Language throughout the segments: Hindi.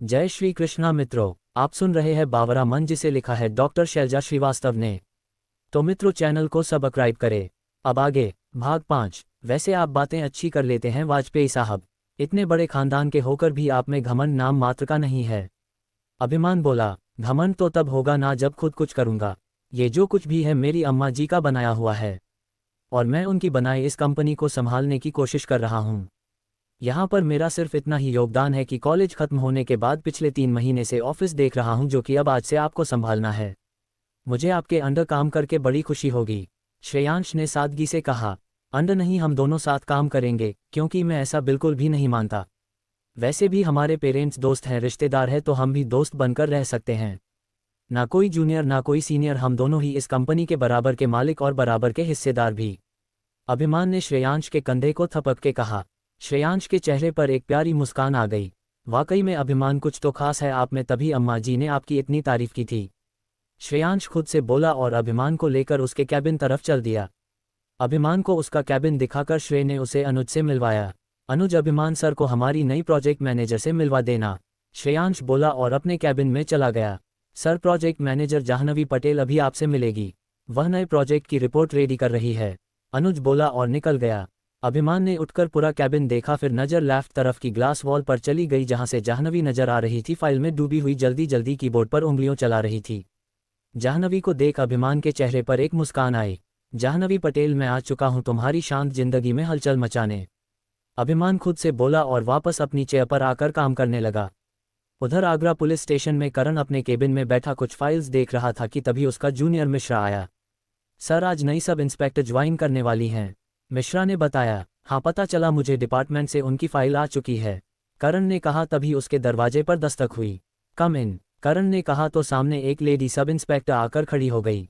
जय श्री कृष्णा मित्रों, आप सुन रहे हैं बावरा मन, जिसे लिखा है डॉक्टर शैलजा श्रीवास्तव ने। तो मित्रों, चैनल को सब्सक्राइब करें। अब आगे भाग 5। वैसे आप बातें अच्छी कर लेते हैं वाजपेयी साहब, इतने बड़े खानदान के होकर भी आप में घमंड नाम मात्र का नहीं है। अभिमान बोला, घमंड तो तब होगा ना जब खुद कुछ करूंगा। ये जो कुछ भी है मेरी अम्मा जी का बनाया हुआ है और मैं उनकी बनाई इस कंपनी को संभालने की कोशिश कर रहा हूँ। यहाँ पर मेरा सिर्फ इतना ही योगदान है कि कॉलेज खत्म होने के बाद पिछले 3 महीने से ऑफिस देख रहा हूँ, जो कि अब आज से आपको संभालना है। मुझे आपके अंडर काम करके बड़ी खुशी होगी, श्रेयांश ने सादगी से कहा। अंडर नहीं, हम दोनों साथ काम करेंगे, क्योंकि मैं ऐसा बिल्कुल भी नहीं मानता। वैसे भी हमारे पेरेंट्स दोस्त हैं, रिश्तेदार हैं, तो हम भी दोस्त बनकर रह सकते हैं। ना कोई जूनियर ना कोई सीनियर, हम दोनों ही इस कंपनी के बराबर के मालिक और बराबर के हिस्सेदार भी। अभिमान ने श्रेयांश के कंधे को थपक के कहा। श्रेयांश के चेहरे पर एक प्यारी मुस्कान आ गई। वाकई में अभिमान, कुछ तो खास है आप में, तभी अम्मा जी ने आपकी इतनी तारीफ की थी। श्रेयांश खुद से बोला और अभिमान को लेकर उसके कैबिन तरफ चल दिया। अभिमान को उसका कैबिन दिखाकर श्रेय ने उसे अनुज से मिलवाया। अनुज, अभिमान सर को हमारी नई प्रोजेक्ट मैनेजर से मिलवा देना, श्रेयांश बोला और अपने कैबिन में चला गया। Sir, project manager Jahnavi Patel अभी आपसे मिलेगी, वह नए प्रोजेक्ट की रिपोर्ट रेडी कर रही है, अनुज बोला और निकल गया। अभिमान ने उठकर पूरा कैबिन देखा, फिर नज़र लेफ्ट तरफ की ग्लास वॉल पर चली गई, जहां से जाह्नवी नजर आ रही थी। फाइल में डूबी हुई जल्दी जल्दी कीबोर्ड पर उंगलियों चला रही थी। जाह्नवी को देख अभिमान के चेहरे पर एक मुस्कान आई। जाह्नवी पटेल, मैं आ चुका हूं तुम्हारी शांत जिंदगी में हलचल मचाने, अभिमान खुद से बोला और वापस अपनी चेयर पर आकर काम करने लगा। उधर आगरा पुलिस स्टेशन में करण अपने केबिन में बैठा कुछ फाइल्स देख रहा था कि तभी उसका जूनियर मिश्रा आया। सर, आज नई सब इंस्पेक्टर ज्वाइन करने वाली हैं, मिश्रा ने बताया। हाँ, पता चला मुझे, डिपार्टमेंट से उनकी फाइल आ चुकी है, करण ने कहा। तभी उसके दरवाजे पर दस्तक हुई। कम इन, करण ने कहा तो सामने एक लेडी सब इंस्पेक्टर आकर खड़ी हो गई।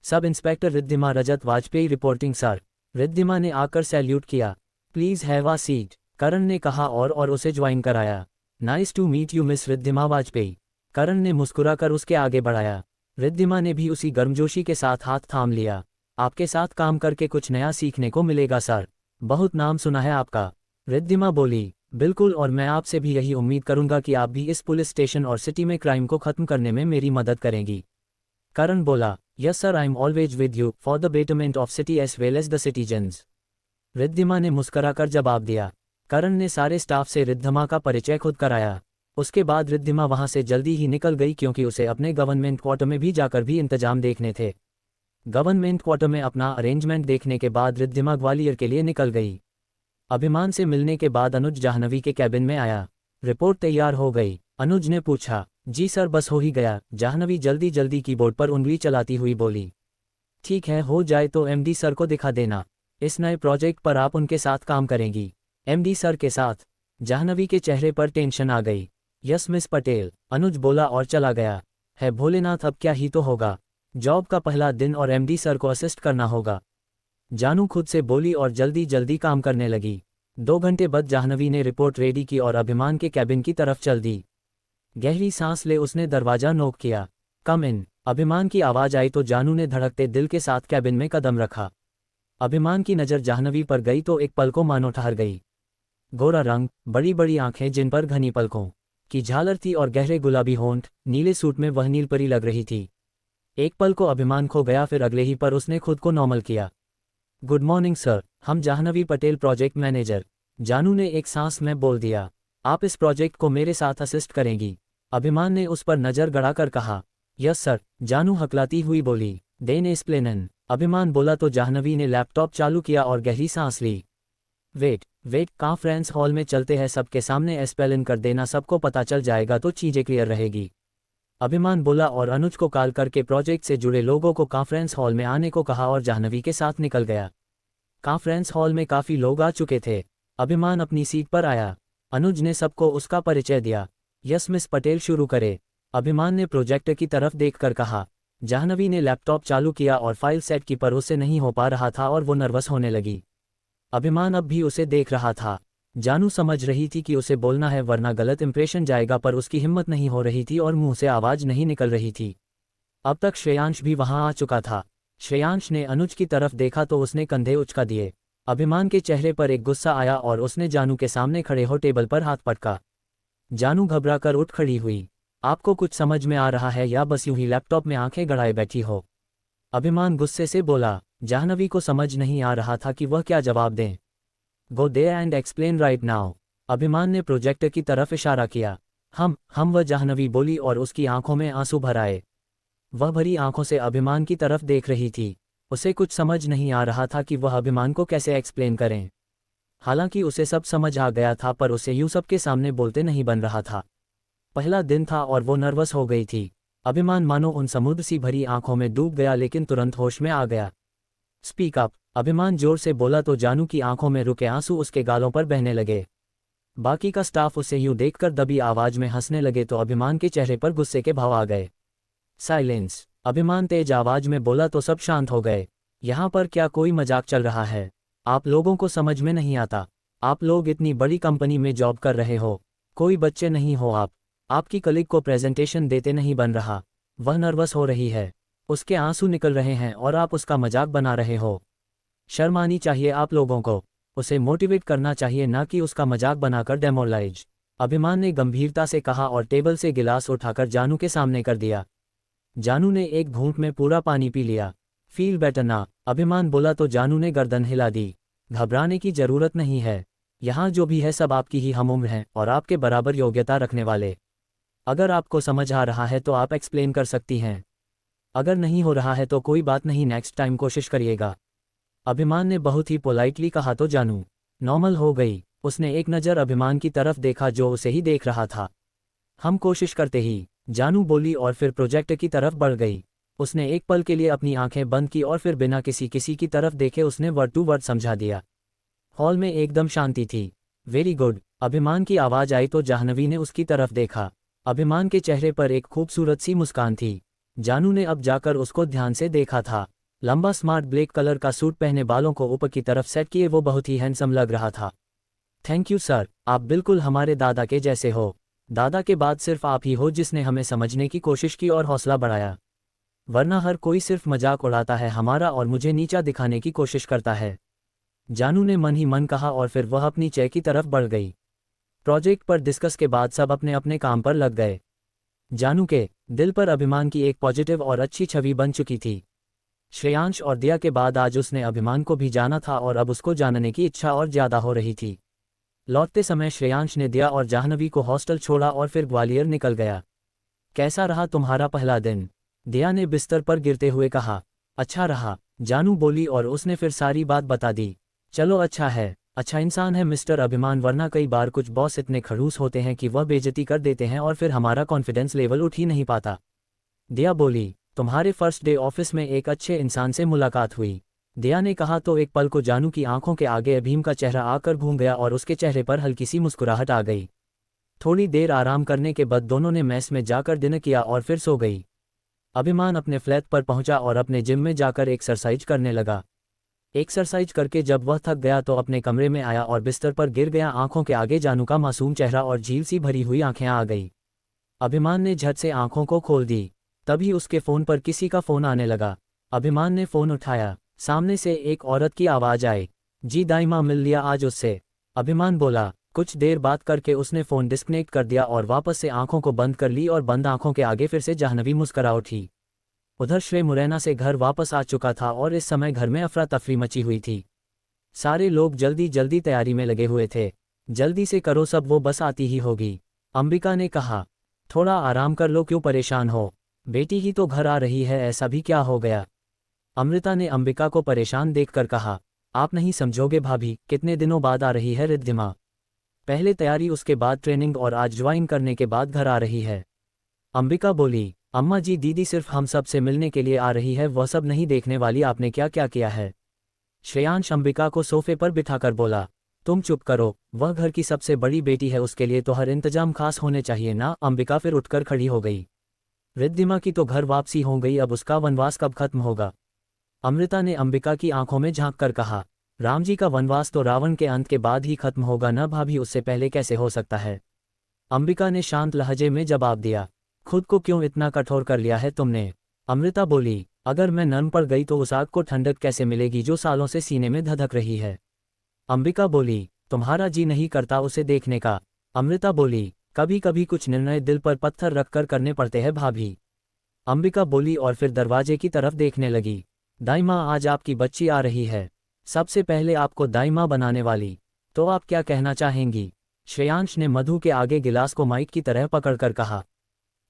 सब इंस्पेक्टर रिद्धिमा रजत वाजपेयी रिपोर्टिंग सर, रिद्धिमा ने आकर सैल्यूट किया। प्लीज हैव अ सीट, करण ने कहा और उसे ज्वाइन कराया। Nice to meet you miss Riddhima Vajpayee, करण ने मुस्कुराकर उसके आगे बढ़ाया। रिद्धिमा ने भी उसी गर्मजोशी के साथ हाथ थाम लिया। आपके साथ काम करके कुछ नया सीखने को मिलेगा सर, बहुत नाम सुना है आपका, रिद्धिमा बोली। बिल्कुल, और मैं आपसे भी यही उम्मीद करूंगा कि आप भी इस पुलिस स्टेशन और सिटी में क्राइम को खत्म करने में मेरी मदद करेंगी, करण बोला। Yes sir, I am always with you for the betterment of city as well as the citizens, Riddhima ने मुस्कुराकर जवाब दिया। करण ने सारे स्टाफ से रिद्धिमा का परिचय खुद कराया। उसके बाद रिद्धिमा वहां से जल्दी ही निकल गई, क्योंकि उसे अपने गवर्नमेंट क्वार्टर में भी जाकर भी इंतजाम देखने थे। गवर्नमेंट क्वार्टर में अपना अरेंजमेंट देखने के बाद रिद्धिमा ग्वालियर के लिए निकल गई। अभिमान से मिलने के बाद अनुज जाह्नवी के कैबिन में आया। रिपोर्ट तैयार हो गई, अनुज ने पूछा। जी सर, बस हो ही गया, जाह्नवी जल्दी जल्दी कीबोर्ड पर उंगली चलाती हुई बोली। ठीक है, हो जाए तो एमडी सर को दिखा देना, इस नए प्रोजेक्ट पर आप उनके साथ काम करेंगी। एमडी सर के साथ? जाह्नवी के चेहरे पर टेंशन आ गई। यस मिस पटेल, अनुज बोला और चला गया। है भोलेनाथ, अब क्या ही तो होगा, जॉब का पहला दिन और एमडी सर को असिस्ट करना होगा, जानू खुद से बोली और जल्दी जल्दी काम करने लगी। 2 घंटे बाद जाह्नवी ने रिपोर्ट रेडी की और अभिमान के कैबिन की तरफ चल दी। गहरी सांस ले उसने दरवाजा नोक किया। कम इन, अभिमान की आवाज आई तो जानू ने धड़कते दिल के साथ कैबिन में कदम रखा। अभिमान की नज़र जाह्नवी पर गई तो एक पल को मानो ठहर गई। गोरा रंग, बड़ी बड़ी आंखें जिन पर घनी पलकों की झालर थी और गहरे गुलाबी होंठ, नीले सूट में वह नीलपरी लग रही थी। एक पल को अभिमान खो गया, फिर अगले ही पर उसने खुद को नॉर्मल किया। गुड मॉर्निंग सर, हम जाह्नवी पटेल प्रोजेक्ट मैनेजर, जानू ने एक सांस में बोल दिया। आप इस प्रोजेक्ट को मेरे साथ असिस्ट करेंगी, अभिमान ने उस पर नजर गड़ाकर कहा। यस सर, जानू हकलाती हुई बोली। देन एक्सप्लेन, अभिमान बोला तो जाह्नवी ने लैपटॉप चालू किया और गहरी सांस ली। वेट, कॉन्फ्रेंस हॉल में चलते हैं, सबके सामने एक्सप्लेन कर देना, सबको पता चल जाएगा तो चीजें क्लियर रहेगी, अभिमान बोला और अनुज को कॉल करके प्रोजेक्ट से जुड़े लोगों को कॉन्फ्रेंस हॉल में आने को कहा और जाह्नवी के साथ निकल गया। कॉन्फ्रेंस हॉल में काफी लोग आ चुके थे। अभिमान अपनी सीट पर आया। अनुज ने सबको उसका परिचय दिया। यस मिस पटेल, शुरू करे, अभिमान ने प्रोजेक्टर की तरफ देखकर कहा। जाह्नवी ने लैपटॉप चालू किया और फाइल सेट की, पर उससे नहीं हो पा रहा था और वो नर्वस होने लगी। अभिमान अब भी उसे देख रहा था। जानू समझ रही थी कि उसे बोलना है वरना गलत इंप्रेशन जाएगा, पर उसकी हिम्मत नहीं हो रही थी और मुंह से आवाज नहीं निकल रही थी। अब तक श्रेयांश भी वहां आ चुका था। श्रेयांश ने अनुज की तरफ देखा तो उसने कंधे उचका दिए। अभिमान के चेहरे पर एक गुस्सा आया और उसने जानू के सामने खड़े हो टेबल पर हाथ पटका। जानू घबराकर उठ खड़ी हुई। आपको कुछ समझ में आ रहा है या बस यूं ही लैपटॉप में आंखें गड़ाए बैठी हो? अभिमान गुस्से से बोला। जाह्नवी को समझ नहीं आ रहा था कि वह क्या जवाब दें। Go there and explain right now. Abhimaan ने प्रोजेक्टर की तरफ इशारा किया। हम वह जाह्नवी बोली और उसकी आंखों में आंसू भर आए। वह भरी आंखों से अभिमान की तरफ देख रही थी। उसे कुछ समझ नहीं आ रहा था कि वह अभिमान को कैसे एक्सप्लेन करें। हालांकि उसे सब समझ आ गया था, पर उसे यूं सबके सामने बोलते नहीं बन रहा था। पहला दिन था और वो नर्वस हो गई थी। अभिमान मानो उन समुद्र सी भरी आंखों में डूब गया, लेकिन तुरंत होश में आ गया। स्पीक अप, अभिमान जोर से बोला तो जानू की आंखों में रुके आंसू उसके गालों पर बहने लगे। बाकी का स्टाफ उसे यूं देखकर दबी आवाज में हंसने लगे तो अभिमान के चेहरे पर गुस्से के भाव आ गए। साइलेंस, अभिमान तेज आवाज में बोला तो सब शांत हो गए। यहाँ पर क्या कोई मजाक चल रहा है? आप लोगों को समझ में नहीं आता? आप लोग इतनी बड़ी कंपनी में जॉब कर रहे हो, कोई बच्चे नहीं हो आप। आपकी कलीग को प्रेजेंटेशन देते नहीं बन रहा, वह नर्वस हो रही है, उसके आंसू निकल रहे हैं और आप उसका मजाक बना रहे हो। शर्म आनी चाहिए आप लोगों को। उसे मोटिवेट करना चाहिए, ना कि उसका मजाक बनाकर डेमोरलाइज। अभिमान ने गंभीरता से कहा और टेबल से गिलास उठाकर जानू के सामने कर दिया। जानू ने एक घूंट में पूरा पानी पी लिया। फील बेटर ना, अभिमान बोला तो जानू ने गर्दन हिला दी। घबराने की जरूरत नहीं है, यहाँ जो भी है सब आपकी ही हमउम्र हैं और आपके बराबर योग्यता रखने वाले। अगर आपको समझ आ रहा है तो आप एक्सप्लेन कर सकती हैं, अगर नहीं हो रहा है तो कोई बात नहीं, नेक्स्ट टाइम कोशिश करिएगा। अभिमान ने बहुत ही पोलाइटली कहा तो जानू नॉर्मल हो गई। उसने एक नज़र अभिमान की तरफ देखा जो उसे ही देख रहा था। हम कोशिश करते ही, जानू बोली और फिर प्रोजेक्ट की तरफ बढ़ गई। उसने एक पल के लिए अपनी आंखें बंद की और फिर बिना किसी की तरफ देखे उसने वर्ड टू वर्ड समझा दिया। हॉल में एकदम शांति थी। वेरी गुड, अभिमान की आवाज़ आई तो जाह्नवी ने उसकी तरफ देखा। अभिमान के चेहरे पर एक खूबसूरत सी मुस्कान थी। जानू ने अब जाकर उसको ध्यान से देखा था। लंबा स्मार्ट ब्लैक कलर का सूट पहने, बालों को ऊपर की तरफ सेट किए, वो बहुत ही हैंडसम लग रहा था। थैंक यू सर, आप बिल्कुल हमारे दादा के जैसे हो। दादा के बाद सिर्फ आप ही हो जिसने हमें समझने की कोशिश की और हौसला बढ़ाया, वरना हर कोई सिर्फ मजाक उड़ाता है हमारा और मुझे नीचा दिखाने की कोशिश करता है। जानू ने मन ही मन कहा और फिर वह अपनी चाय की तरफ बढ़ गई। प्रोजेक्ट पर डिस्कस के बाद सब अपने अपने काम पर लग गए। जानू के दिल पर अभिमान की एक पॉजिटिव और अच्छी छवि बन चुकी थी। श्रेयांश और दिया के बाद आज उसने अभिमान को भी जाना था और अब उसको जानने की इच्छा और ज़्यादा हो रही थी। लौटते समय श्रेयांश ने दिया और जाह्नवी को हॉस्टल छोड़ा और फिर ग्वालियर निकल गया। कैसा रहा तुम्हारा पहला दिन? दिया ने बिस्तर पर गिरते हुए कहा। अच्छा रहा, जानू बोली और उसने फिर सारी बात बता दी। चलो अच्छा है, अच्छा इंसान है मिस्टर अभिमान, वरना कई बार कुछ बॉस इतने खड़ूस होते हैं कि वह बेइज्जती कर देते हैं और फिर हमारा कॉन्फिडेंस लेवल उठ ही नहीं पाता। दिया बोली, तुम्हारे फर्स्ट डे ऑफिस में एक अच्छे इंसान से मुलाकात हुई। दिया ने कहा तो एक पल को जानू की आंखों के आगे अभीम का चेहरा आकर घूम गया और उसके चेहरे पर हल्की सी मुस्कुराहट आ गई। थोड़ी देर आराम करने के बाद दोनों ने मेस में जाकर डिनर किया और फिर सो गई। अभिमान अपने फ्लैट पर पहुंचा और अपने जिम में जाकर एक्सरसाइज करने लगा। एक्सरसाइज करके जब वह थक गया तो अपने कमरे में आया और बिस्तर पर गिर गया। आंखों के आगे जानू का मासूम चेहरा और झील सी भरी हुई आंखें आ गई। अभिमान ने झट से आंखों को खोल दी। तभी उसके फ़ोन पर किसी का फ़ोन आने लगा। अभिमान ने फ़ोन उठाया। सामने से एक औरत की आवाज़ आई। जी दाइमा, मिल लिया आज उससे? अभिमान बोला। कुछ देर बात करके उसने फ़ोन डिस्कनेक्ट कर दिया और वापस से आंखों को बंद कर ली और बंद आंखों के आगे फिर से जाह्नवी मुस्करा उठी। उधर श्रेय मुरैना से घर वापस आ चुका था और इस समय घर में अफरा तफरी मची हुई थी। सारे लोग जल्दी जल्दी तैयारी में लगे हुए थे। जल्दी से करो सब, वो बस आती ही होगी। अंबिका ने कहा। थोड़ा आराम कर लो, क्यों परेशान हो? बेटी ही तो घर आ रही है, ऐसा भी क्या हो गया? अमृता ने अंबिका को परेशान देखकर कहा। आप नहीं समझोगे भाभी, कितने दिनों बाद आ रही है रिद्धिमा। पहले तैयारी, उसके बाद ट्रेनिंग और आज ज्वाइन करने के बाद घर आ रही है। अंबिका बोली। अम्मा जी, दीदी सिर्फ हम सब से मिलने के लिए आ रही है, वह सब नहीं देखने वाली। आपने क्या क्या किया है? श्रेयांश अंबिका को सोफे पर बिठाकर बोला। तुम चुप करो, वह घर की सबसे बड़ी बेटी है, उसके लिए तो हर इंतजाम खास होने चाहिए ना। अंबिका फिर उठकर खड़ी हो गई। रिद्धिमा की तो घर वापसी हो गई, अब उसका वनवास कब खत्म होगा? अमृता ने अंबिका की आंखों में झांक कर कहा। राम जी का वनवास तो रावण के अंत के बाद ही खत्म होगा ना भाभी, उससे पहले कैसे हो सकता है? अंबिका ने शांत लहजे में जवाब दिया। खुद को क्यों इतना कठोर कर लिया है तुमने? अमृता बोली। अगर मैं नर्म पड़ गई तो उस आग को ठंडक कैसे मिलेगी जो सालों से सीने में धधक रही है? अंबिका बोली। तुम्हारा जी नहीं करता उसे देखने का? अमृता बोली। कभी कभी कुछ निर्णय दिल पर पत्थर रखकर करने पड़ते हैं भाभी, अंबिका बोली और फिर दरवाजे की तरफ देखने लगी। दाई माँ, आज आपकी बच्ची आ रही है, सबसे पहले आपको दाई माँ बनाने वाली। तो आप क्या कहना चाहेंगी? श्रेयांश ने मधु के आगे गिलास को माइक की तरह पकड़कर कहा।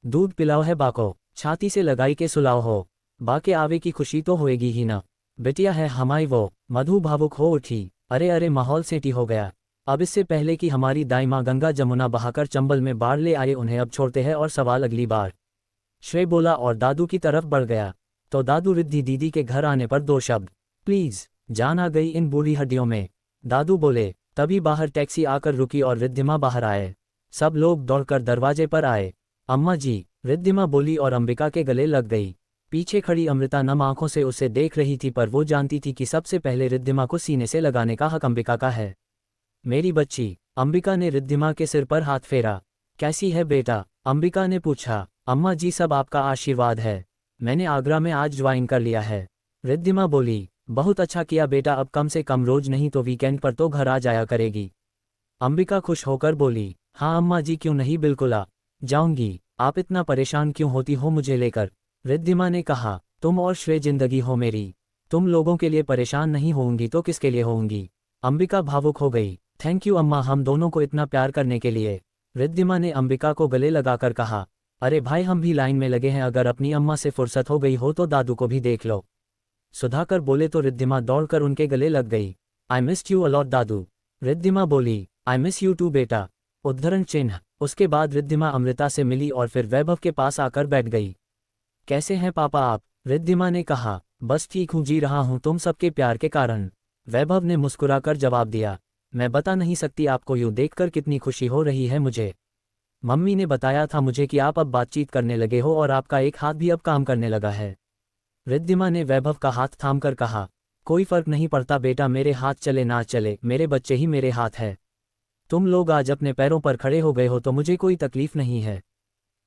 दूध पिलाओ है बाको, छाती से लगाई के सुलाओ हो, बाके आवे की खुशी तो होएगी ही ना। बिटिया है हमारी वो। मधु भावुक हो उठी। अरे अरे, माहौल सेटी हो गया। अब इससे पहले कि हमारी दाई माँ गंगा जमुना बहाकर चंबल में बाढ़ ले आए, उन्हें अब छोड़ते हैं और सवाल अगली बार। श्रेय बोला और दादू की तरफ बढ़ गया। तो दादू, रिद्धि दीदी के घर आने पर 2 शब्द प्लीज। जान आ गई इन बूढ़ी हड्डियों में, दादू बोले। तभी बाहर टैक्सी आकर रुकी और रिद्धिमा बाहर आए। सब लोग दौड़कर दरवाजे पर आए। अम्मा जी, रिद्धिमा बोली और अंबिका के गले लग गई। पीछे खड़ी अमृता नम आंखों से उसे देख रही थी, पर वो जानती थी कि सबसे पहले रिद्धिमा को सीने से लगाने का हक अंबिका का है। मेरी बच्ची। अंबिका ने रिद्धिमा के सिर पर हाथ फेरा। कैसी है बेटा? अंबिका ने पूछा। अम्मा जी, सब आपका आशीर्वाद है, मैंने आगरा में आज ज्वाइन कर लिया है। रिद्धिमा बोली। बहुत अच्छा किया बेटा, अब कम से कम रोज नहीं तो वीकेंड पर तो घर आ जाया करेगी। अंबिका खुश होकर बोली। हाँ अम्मा जी, क्यों नहीं, बिल्कुल आ जाऊंगी। आप इतना परेशान क्यों होती हो मुझे लेकर? रिद्धिमा ने कहा। तुम और श्रेय जिंदगी हो मेरी, तुम लोगों के लिए परेशान नहीं होंगी तो किसके लिए होंगी? अंबिका भावुक हो गई। थैंक यू अम्मा, हम दोनों को इतना प्यार करने के लिए। रिद्धिमा ने अंबिका को गले लगाकर कहा। अरे भाई, हम भी लाइन में लगे हैं, अगर अपनी अम्मा से फुर्सत हो गई हो तो दादू को भी देख लो। सुधाकर बोले तो रिद्धिमा दौड़कर उनके गले लग गई। आई मिस्ड यू अलॉट दादू। रिद्धिमा बोली। आई मिस यू टू बेटा। उद्धरण चिन्ह। उसके बाद रिद्धिमा अमृता से मिली और फिर वैभव के पास आकर बैठ गई। कैसे हैं पापा आप? रिद्धिमा ने कहा। बस ठीक हूँ, जी रहा हूँ तुम सबके प्यार के कारण। वैभव ने मुस्कुराकर जवाब दिया। मैं बता नहीं सकती आपको यूँ देखकर कितनी खुशी हो रही है मुझे। मम्मी ने बताया था मुझे कि आप अब बातचीत करने लगे हो और आपका एक हाथ भी अब काम करने लगा है। रिद्धिमा ने वैभव का हाथ थामकर कहा। कोई फर्क नहीं पड़ता बेटा, मेरे हाथ चले ना चले, मेरे बच्चे ही मेरे हाथ है। तुम लोग आज अपने पैरों पर खड़े हो गए हो तो मुझे कोई तकलीफ नहीं है।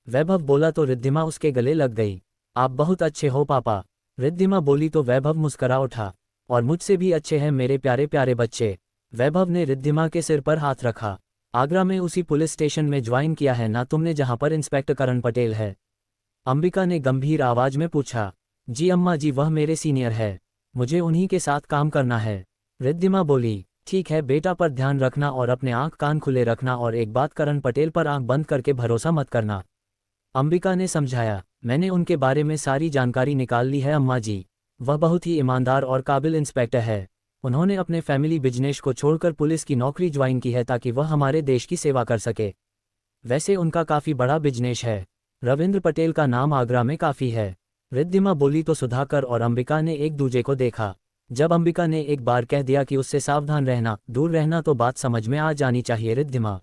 वैभव बोला तो रिद्धिमा उसके गले लग गई। आप बहुत अच्छे हो पापा। रिद्धिमा बोली तो वैभव मुस्करा उठा। और मुझसे भी अच्छे हैं मेरे प्यारे प्यारे बच्चे। वैभव ने रिद्धिमा के सिर पर हाथ रखा। आगरा में उसी पुलिस स्टेशन में ज्वाइन किया है ना तुमने जहां पर इंस्पेक्टर करण पटेल है? अंबिका ने गंभीर आवाज में पूछा। जी अम्मा जी, वह मेरे सीनियर है, मुझे उन्हीं के साथ काम करना है। रिद्धिमा बोली। ठीक है बेटा, पर ध्यान रखना और अपने आंख कान खुले रखना, और एक बात, करण पटेल पर आंख बंद करके भरोसा मत करना। अंबिका ने समझाया। मैंने उनके बारे में सारी जानकारी निकाल ली है अम्मा जी, वह बहुत ही ईमानदार और काबिल इंस्पेक्टर है। उन्होंने अपने फैमिली बिजनेस को छोड़कर पुलिस की नौकरी ज्वाइन की है ताकि वह हमारे देश की सेवा कर सके। वैसे उनका काफ़ी बड़ा बिजनेस है, रविंद्र पटेल का नाम आगरा में काफ़ी है। रिद्धिमा बोली तो सुधाकर और अंबिका ने एक दूजे को देखा। जब अंबिका ने एक बार कह दिया कि उससे सावधान रहना, दूर रहना, तो बात समझ में आ जानी चाहिए रिद्धिमा,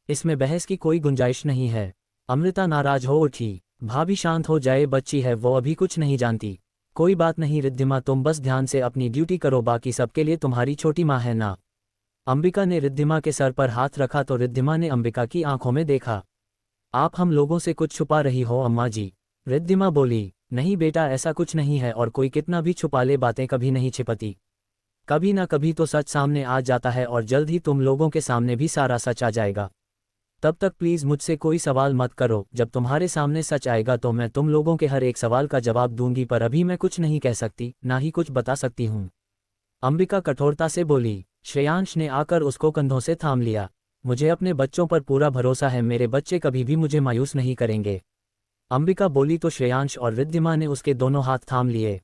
इसमें बहस की कोई गुंजाइश नहीं है। अमृता नाराज हो उठी। भाभी शांत हो जाए, बच्ची है वो, अभी कुछ नहीं जानती। कोई बात नहीं रिद्धिमा, तुम बस ध्यान से अपनी ड्यूटी करो, बाकी सबके लिए तुम्हारी छोटी माँ है ना। अंबिका ने रिद्धिमा के सर पर हाथ रखा तो रिद्धिमा ने अंबिका की आंखों में देखा। आप हम लोगों से कुछ छुपा रही हो अम्मा जी? रिद्धिमा बोली। नहीं बेटा, ऐसा कुछ नहीं है, और कोई कितना भी छुपा ले बातें कभी नहीं छिपती। कभी ना कभी तो सच सामने आ जाता है, और जल्द ही तुम लोगों के सामने भी सारा सच आ जाएगा। तब तक प्लीज़ मुझसे कोई सवाल मत करो, जब तुम्हारे सामने सच आएगा तो मैं तुम लोगों के हर एक सवाल का जवाब दूंगी, पर अभी मैं कुछ नहीं कह सकती, ना ही कुछ बता सकती हूँ। अंबिका कठोरता से बोली। श्रेयांश ने आकर उसको कंधों से थाम लिया। मुझे अपने बच्चों पर पूरा भरोसा है, मेरे बच्चे कभी भी मुझे मायूस नहीं करेंगे। अंबिका बोली तो श्रेयांश और रिद्धिमा ने उसके दोनों हाथ थाम लिए।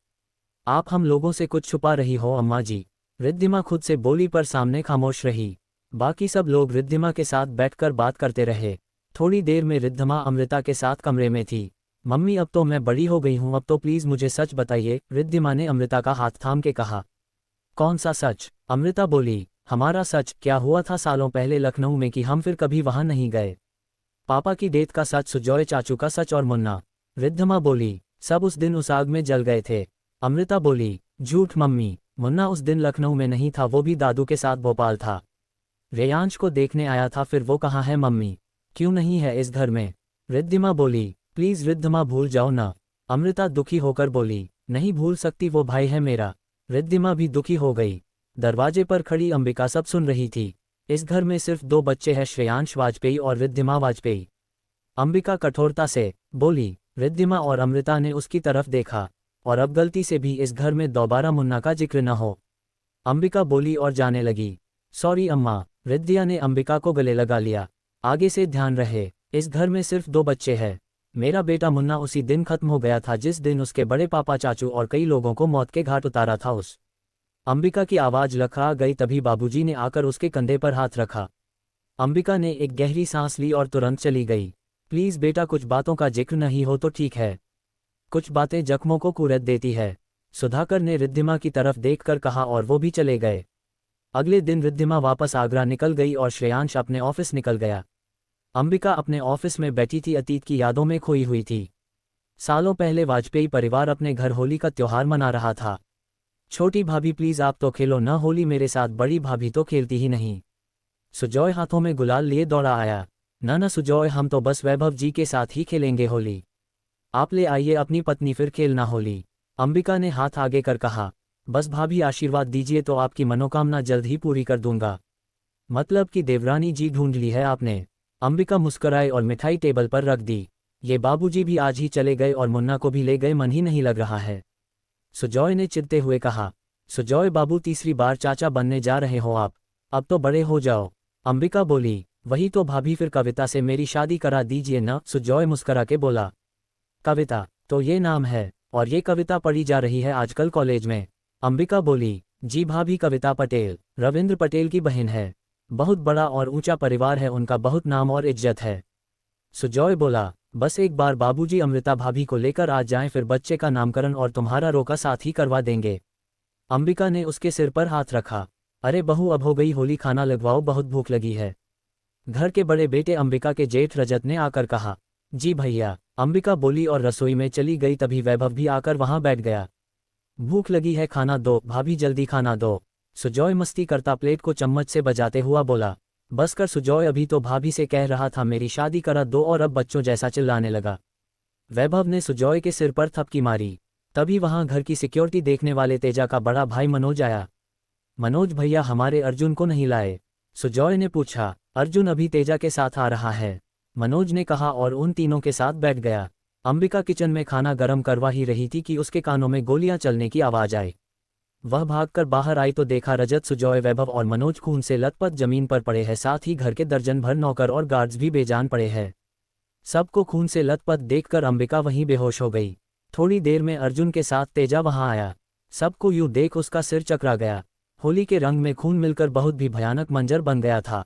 आप हम लोगों से कुछ छुपा रही हो अम्मा जी? रिद्धिमा खुद से बोली, पर सामने खामोश रही। बाकी सब लोग रिद्धिमा के साथ बैठकर बात करते रहे। थोड़ी देर में रिद्धिमा अमृता के साथ कमरे में थी। मम्मी, अब तो मैं बड़ी हो गई हूँ, अब तो प्लीज़ मुझे सच बताइए, रिद्धिमा ने अमृता का हाथ थाम के कहा। कौन सा सच? अमृता बोली। हमारा सच, क्या हुआ था सालों पहले लखनऊ में कि हम फिर कभी वहां नहीं गए। पापा की डेथ का सच, सुजॉय चाचू का सच, और मुन्ना। रिद्धिमा बोली। सब उस दिन उस आग में जल गए थे। अमृता बोली। झूठ मम्मी, मुन्ना उस दिन लखनऊ में नहीं था, वो भी दादू के साथ भोपाल था। रेयांश को देखने आया था, फिर वो कहाँ है मम्मी? क्यों नहीं है इस घर में? रिद्धिमा बोली। प्लीज़ रिद्धिमा, भूल जाओ ना। अमृता दुखी होकर बोली। नहीं भूल सकती, वो भाई है मेरा। रिद्धिमा भी दुखी हो गई। दरवाजे पर खड़ी अंबिका सब सुन रही थी। इस घर में सिर्फ 2 बच्चे हैं, श्रेयांश वाजपेयी और रिद्धिमा वाजपेयी। अंबिका कठोरता से बोली। रिद्धिमा और अमृता ने उसकी तरफ देखा। और अब गलती से भी इस घर में दोबारा मुन्ना का जिक्र न हो, अंबिका बोली और जाने लगी। सॉरी अम्मा। रिद्धिया ने अंबिका को गले लगा लिया। आगे से ध्यान रहे, इस घर में सिर्फ 2 बच्चे हैं। मेरा बेटा मुन्ना उसी दिन खत्म हो गया था जिस दिन उसके बड़े पापा, चाचू और कई लोगों को मौत के घाट उतारा था। उस अंबिका की आवाज़ लखा गई, तभी बाबूजी ने आकर उसके कंधे पर हाथ रखा। अंबिका ने एक गहरी सांस ली और तुरंत चली गई। प्लीज़ बेटा, कुछ बातों का जिक्र नहीं हो तो ठीक है, कुछ बातें जख्मों को कुरद देती है, सुधाकर ने रिद्धिमा की तरफ देखकर कहा और वो भी चले गए। अगले दिन रिद्धिमा वापस आगरा निकल गई और श्रेयांश अपने ऑफिस निकल गया। अंबिका अपने ऑफिस में बैठी थी, अतीत की यादों में खोई हुई थी। सालों पहले वाजपेयी परिवार अपने घर होली का त्योहार मना रहा था। छोटी भाभी प्लीज़ आप तो खेलो न होली मेरे साथ, बड़ी भाभी तो खेलती ही नहीं। सुजॉय हाथों में गुलाल लिए दौड़ा आया। न सुजॉय, हम तो बस वैभव जी के साथ ही खेलेंगे होली, आप ले आइए अपनी पत्नी फिर खेलना होली। अंबिका ने हाथ आगे कर कहा। बस भाभी आशीर्वाद दीजिए तो आपकी मनोकामना जल्द ही पूरी कर दूंगा। मतलब कि देवरानी जी ढूंढ ली है आपने? अंबिका मुस्कुराई और मिठाई टेबल पर रख दी। ये बाबूजी भी आज ही चले गए और मुन्ना को भी ले गए, मन ही नहीं लग रहा है, सुजॉय ने चिढ़ते हुए कहा। सुजॉय बाबू, तीसरी बार चाचा बनने जा रहे हो आप, अब तो बड़े हो जाओ। अंबिका बोली। वही तो भाभी, फिर कविता से मेरी शादी करा दीजिए न, सुजॉय मुस्करा के बोला। कविता तो ये नाम है, और ये कविता पढ़ी जा रही है आजकल कॉलेज में। अंबिका बोली। जी भाभी, कविता पटेल रविंद्र पटेल की बहन है, बहुत बड़ा और ऊंचा परिवार है उनका, बहुत नाम और इज्जत है। सुजॉय बोला। बस एक बार बाबूजी अमृता भाभी को लेकर आ जाएं, फिर बच्चे का नामकरण और तुम्हारा रोका साथ ही करवा देंगे। अंबिका ने उसके सिर पर हाथ रखा। अरे बहू, अब हो गई होली, खाना लगवाओ, बहुत भूख लगी है। घर के बड़े बेटे अंबिका के जेठ रजत ने आकर कहा। जी भैया, अंबिका बोली और रसोई में चली गई। तभी वैभव भी आकर वहां बैठ गया। भूख लगी है, खाना दो भाभी, जल्दी खाना दो, सुजॉय मस्ती करता प्लेट को चम्मच से बजाते हुआ बोला। बस कर सुजॉय, अभी तो भाभी से कह रहा था मेरी शादी करा दो और अब बच्चों जैसा चिल्लाने लगा। वैभव ने सुजॉय के सिर पर थपकी मारी। तभी वहां घर की सिक्योरिटी देखने वाले तेजा का बड़ा भाई मनोज आया। मनोज भैया, हमारे अर्जुन को नहीं लाए? सुजॉय ने पूछा। अर्जुन अभी तेजा के साथ आ रहा है, मनोज ने कहा और उन तीनों के साथ बैठ गया। अंबिका किचन में खाना गर्म करवा ही रही थी कि उसके कानों में गोलियां चलने की आवाज आई। वह भागकर बाहर आई तो देखा रजत, सुजॉय, वैभव और मनोज खून से लथपथ जमीन पर पड़े हैं, साथ ही घर के दर्जन भर नौकर और गार्ड्स भी बेजान पड़े हैं। सबको खून से लथपथ देखकर अंबिका वहीं बेहोश हो गई। थोड़ी देर में अर्जुन के साथ तेजा वहां आया। सबको यूं देख उसका सिर चकरा गया। होली के रंग में खून मिलकर बहुत भी भयानक मंजर बन गया था।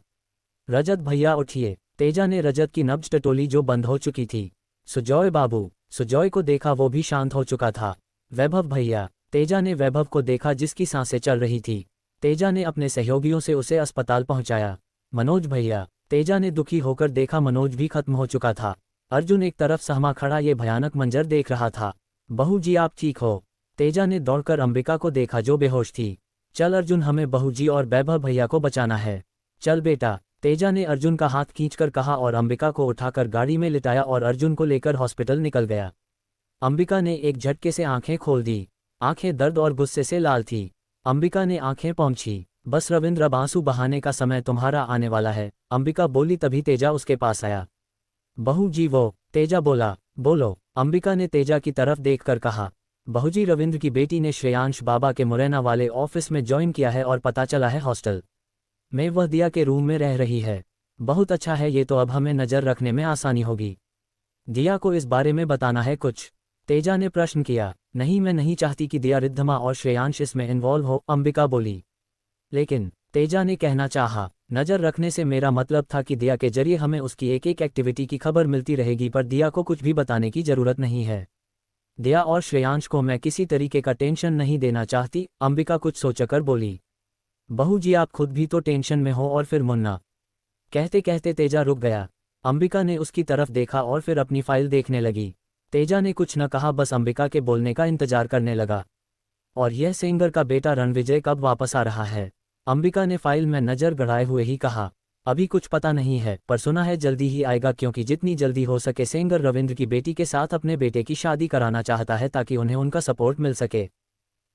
रजत भैया उठिए, तेजा ने रजत की नब्ज टटोली जो बंद हो चुकी थी। सुजॉय बाबू, सुजॉय को देखा, वो भी शांत हो चुका था। वैभव भैया, तेजा ने वैभव को देखा जिसकी सांसें चल रही थी। तेजा ने अपने सहयोगियों से उसे अस्पताल पहुंचाया। मनोज भैया, तेजा ने दुखी होकर देखा, मनोज भी खत्म हो चुका था। अर्जुन एक तरफ सहमा खड़ा ये भयानक मंजर देख रहा था। बहू जी आप ठीक हो? तेजा ने दौड़कर अंबिका को देखा जो बेहोश थी। चल अर्जुन, हमें बहू जी और वैभव भैया को बचाना है, चल बेटा, तेजा ने अर्जुन का हाथ खींचकर कहा और अंबिका को उठाकर गाड़ी में लिटाया और अर्जुन को लेकर हॉस्पिटल निकल गया। अंबिका ने एक झटके से आंखें खोल दी। आंखें दर्द और गुस्से से लाल थी। अंबिका ने आंखें पोंछी। बस रविंद्र, अब आंसू बहाने का समय तुम्हारा आने वाला है, अंबिका बोली। तभी तेजा उसके पास आया। बहू जी वो, तेजा बोला। बोलो, अंबिका ने तेजा की तरफ देखकर कहा। बहू जी, रविंद्र की बेटी ने श्रेयांश बाबा के मुरैना वाले ऑफिस में ज्वाइन किया है और पता चला है हॉस्टल में वह दिया के रूम में रह रही है। बहुत अच्छा है, ये तो अब हमें नज़र रखने में आसानी होगी। दिया को इस बारे में बताना है कुछ? तेजा ने प्रश्न किया। नहीं, मैं नहीं चाहती कि दिया, रिद्धमा और श्रेयांश इसमें इन्वॉल्व हो, अंबिका बोली। लेकिन तेजा ने कहना चाहा, नज़र रखने से मेरा मतलब था कि दिया के जरिए हमें उसकी एक एक एक्टिविटी की खबर मिलती रहेगी, पर दिया को कुछ भी बताने की जरूरत नहीं है। दिया और श्रेयांश को मैं किसी तरीके का टेंशन नहीं देना चाहती, अंबिका कुछ सोचकर बोली। बहू जी आप खुद भी तो टेंशन में हो, और फिर मुन्ना। कहते कहते तेजा रुक गया। अंबिका ने उसकी तरफ देखा और फिर अपनी फाइल देखने लगी। तेजा ने कुछ न कहा, बस अंबिका के बोलने का इंतजार करने लगा। और यह सेंगर का बेटा रणविजय कब वापस आ रहा है? अंबिका ने फाइल में नजर गड़ाए हुए ही कहा। अभी कुछ पता नहीं है, पर सुना है जल्दी ही आएगा, क्योंकि जितनी जल्दी हो सके सेंगर रविंद्र की बेटी के साथ अपने बेटे की शादी कराना चाहता है ताकि उन्हें उनका सपोर्ट मिल सके।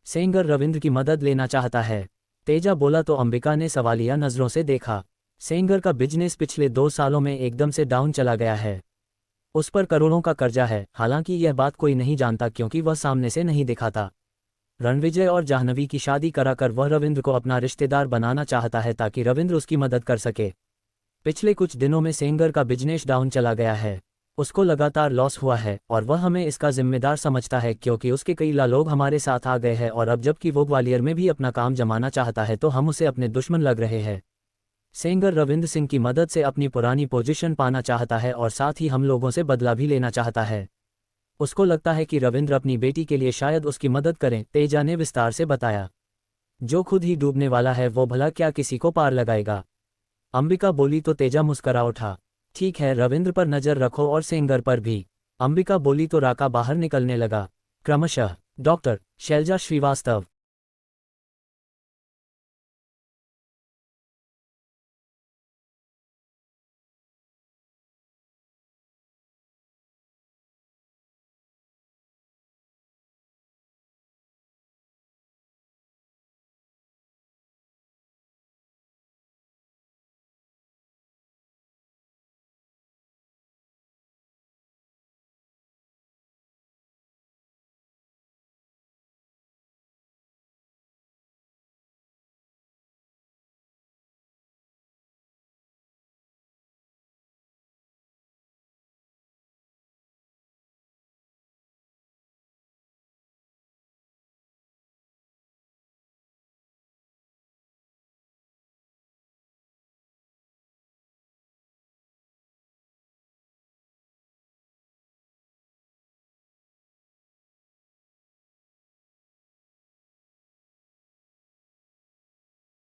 सेंगर रविंद्र की मदद लेना चाहता है, तेजा बोला तो अंबिका ने सवालिया नजरों से देखा। सेंगर का बिजनेस पिछले 2 सालों में एकदम से डाउन चला गया है। उस पर करोड़ों का कर्जा है, हालांकि यह बात कोई नहीं जानता क्योंकि वह सामने से नहीं दिखाता। रणविजय और जाह्नवी की शादी कराकर वह रविंद्र को अपना रिश्तेदार बनाना चाहता है ताकि रविंद्र उसकी मदद कर सके। पिछले कुछ दिनों में सेंगर का बिजनेस डाउन चला गया है। उसको लगातार लॉस हुआ है और वह हमें इसका जिम्मेदार समझता है क्योंकि उसके कई लोग हमारे साथ आ गए हैं और अब जबकि वो ग्वालियर में भी अपना काम जमाना चाहता है तो हम उसे अपने दुश्मन लग रहे हैं। सेंगर रविंद्र सिंह की मदद से अपनी पुरानी पोजीशन पाना चाहता है और साथ ही हम लोगों से बदला भी लेना चाहता है। उसको लगता है कि रविंद्र अपनी बेटी के लिए शायद उसकी मदद करें, तेजा ने विस्तार से बताया। जो खुद ही डूबने वाला है वो भला क्या किसी को पार लगाएगा। अंबिका बोली तो तेजा मुस्करा उठा। ठीक है, रविंद्र पर नजर रखो और सेंगर पर भी, अंबिका बोली तो राका बाहर निकलने लगा। क्रमशः डॉक्टर शैलजा श्रीवास्तव,